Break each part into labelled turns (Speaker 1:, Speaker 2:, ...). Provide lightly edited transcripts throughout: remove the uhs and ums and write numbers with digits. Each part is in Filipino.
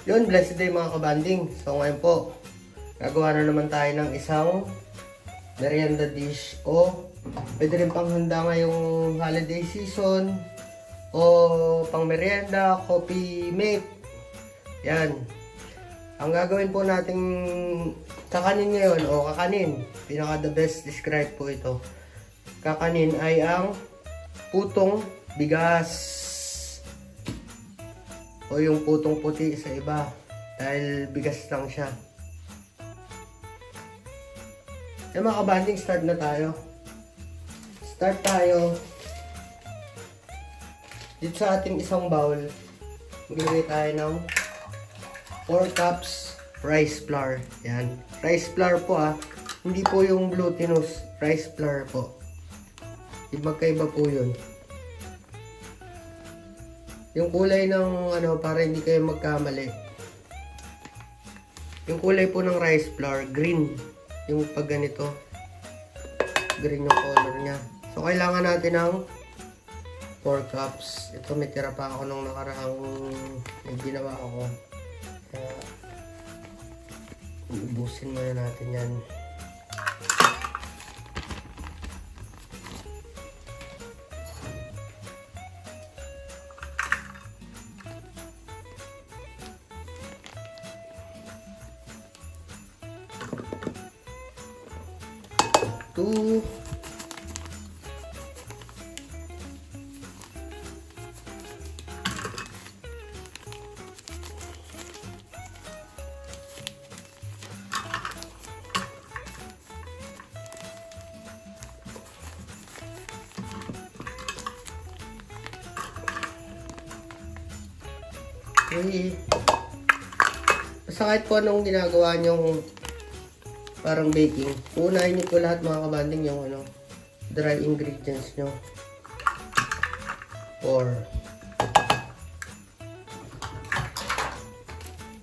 Speaker 1: Yun, blessed day mga kabanding. So ngayon po, gagawa na naman tayo ng isang merienda dish o pwede rin pang handa ngayong holiday season o pang merienda, coffee mate. Yan. Ang gagawin po nating kakanin ngayon o kakanin, pinaka the best describe po ito. Kakanin ay ang putong bigas. O yung putong puti sa iba dahil bigas lang siya. Eh mga kabanding, start na tayo. Start tayo. Dito sa ating isang bowl, maglagay tayo ng 4 cups rice flour. Yan. Rice flour po hindi po yung glutinous. Rice flour po. Magkaiba po yun. Yung kulay ng para hindi kayo magkamali. Yung kulay po ng rice flour, green. Yung pag ganito, green yung color niya. So, kailangan natin ng 4 cups. Ito, may tira pa ako nung nakaraang ginawa ako. Kaya, ubusin muna natin yan. Two. Okay. Basta kahit po anong ginagawa nyong parang baking, unahin nyo po lahat mga kabanding yung dry ingredients nyo. 4.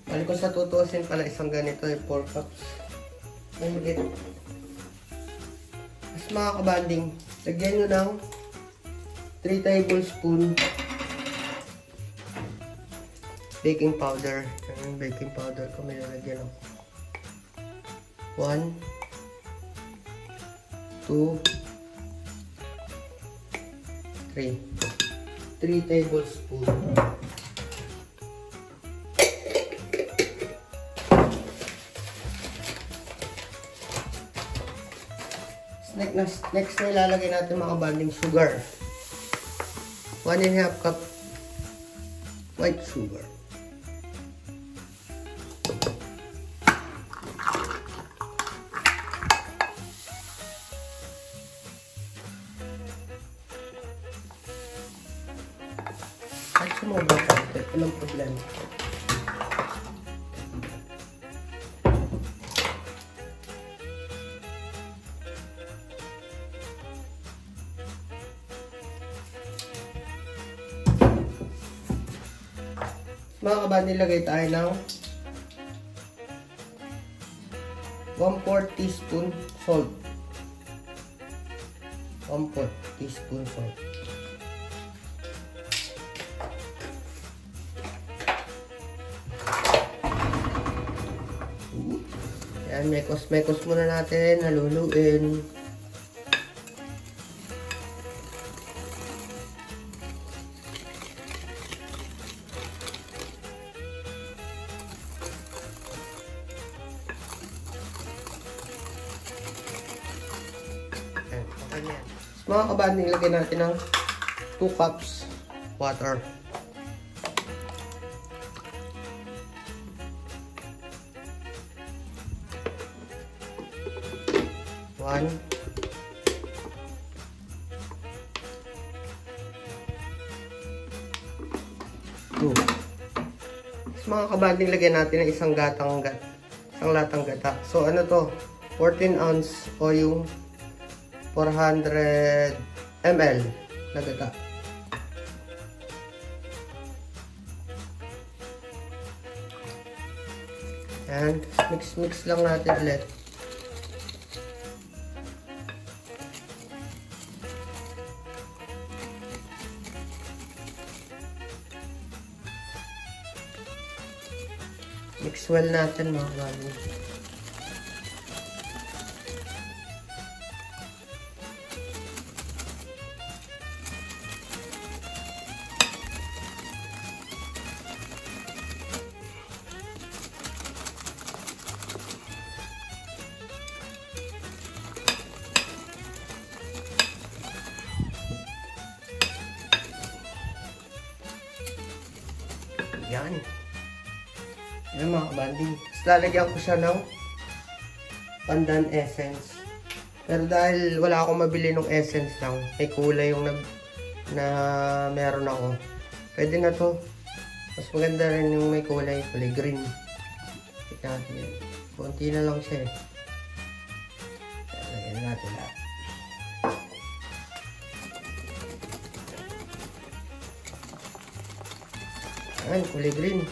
Speaker 1: Bali ko sa tutuusin pala isang ganito 4 cups. Ulit. Mas mga kabanding, lagyan nyo ng 3 tablespoon baking powder. Yung baking powder ko may lalagyan ako. 1, 2, 3. 3 tablespoons. Next na ilalagay natin mga banding sugar. 1½ cup white sugar. At sumobra konti, walang problema. Mga kabanding, nilagay tayo ng 1/4 teaspoon salt. 1/4 teaspoon salt. Yan, mekos muna natin, haluluin. Yan, okay na yan. Mga kabanding, lagyan natin ng 2 cups water. 1, 2. Mga kabanding, lagyan natin ng isang latang gata. So ano to? 14 ounce o yung 400 ml na gata. And mix lang natin ulit. Mix well natin mga kabanding. Yan. Yan mga kabanding. Tapos lalagyan ko siya ng pandan essence. Pero dahil wala akong mabili ng essence lang, may kulay yung na meron ako. Pwede na to. Mas maganda rin yung may kulay green. Tignan natin yan. Kunti na lang siya eh. Lagyan natin lahat. Ayan, kulay green.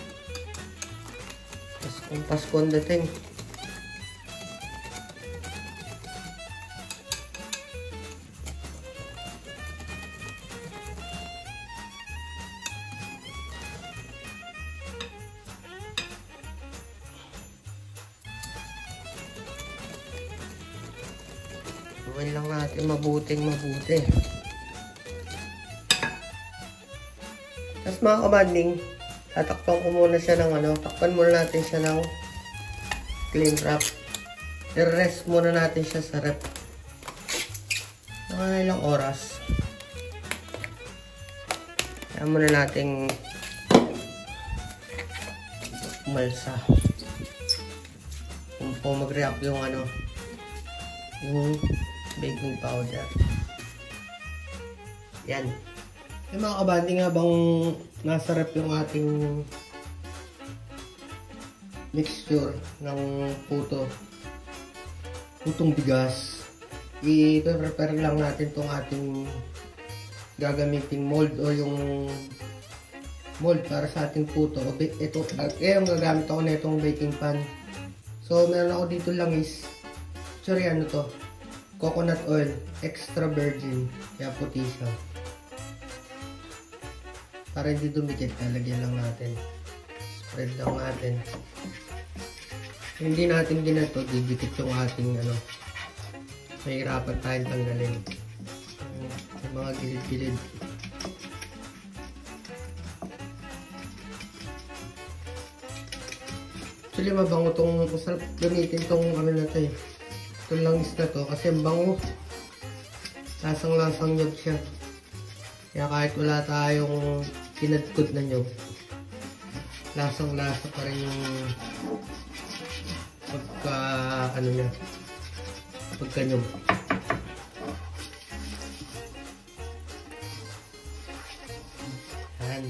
Speaker 1: Tapos kung Pasko ang dating. Gawin lang natin mabuti. Tapos mga kabanding, tatakpan ko muna siya ng takpan muna natin siya ng cling wrap. I-rest muna natin siya sa rep. Mga ilang oras. Kaya muna natin umalsa. Kung po mag-react yung yung baking powder. Yan. Yung mga kabanding, habang nasa rep yung ating mixture ng putong bigas, i-prepare lang natin tong ating gagamiting mold o yung mold para sa ating puto. Ito, yung gagamit ako na itong baking pan. So, meron ako dito langis. Sorry, to? Coconut oil, extra virgin, kaya puti siya. Para hindi dumikit, lalagyan lang natin. Spread lang natin. Hindi natin ginato, didikit yung ating mahirapan tayong tanggalin. Sa mga gilid-gilid. Actually, mabango itong, masarap gamitin itong na to eh. Itong langis na to, kasi bango. Lasang-lasang nyog siya. Kaya kahit wala tayong kinadkod na nyog, lasang-lasa pa rin yung pagka-nyog. Ayan.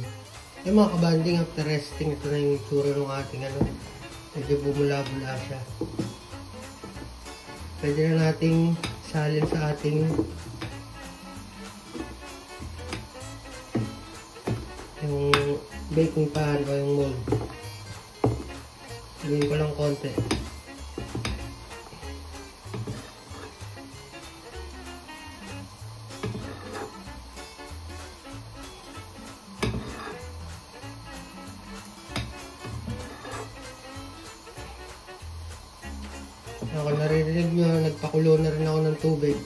Speaker 1: Yung mga kabanding, after resting, ito na yung itsura ng ating medyo bumula-bula siya. Pwede na nating salin sa ating yung baking pan o yung mold. Gawin ko lang konti. Ako naririnig nyo, nagpakulo na rin ako ng tubig.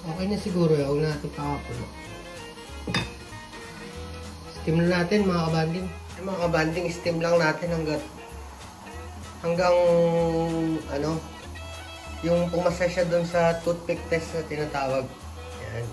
Speaker 1: Okay na siguro, huwag natin pakapulo. Steam na natin mga kabanding. Mga kabanding, steam lang natin hanggang yung pumasa siya dun sa toothpick test na tinatawag. Yan.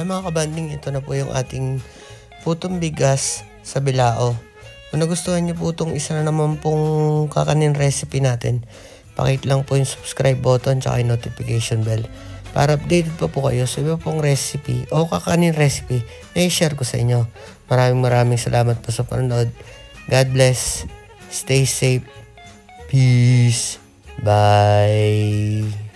Speaker 1: Ayan mga kabanding, ito na po yung ating putong bigas sa bilao. Kung nagustuhan nyo po itong isa na naman pong kakanin recipe natin, pakit lang po yung subscribe button tsaka yung notification bell para updated po kayo sa iba pong recipe o kakanin recipe na i-share ko sa inyo. Maraming salamat po sa panonood. God bless. Stay safe. Peace. Bye.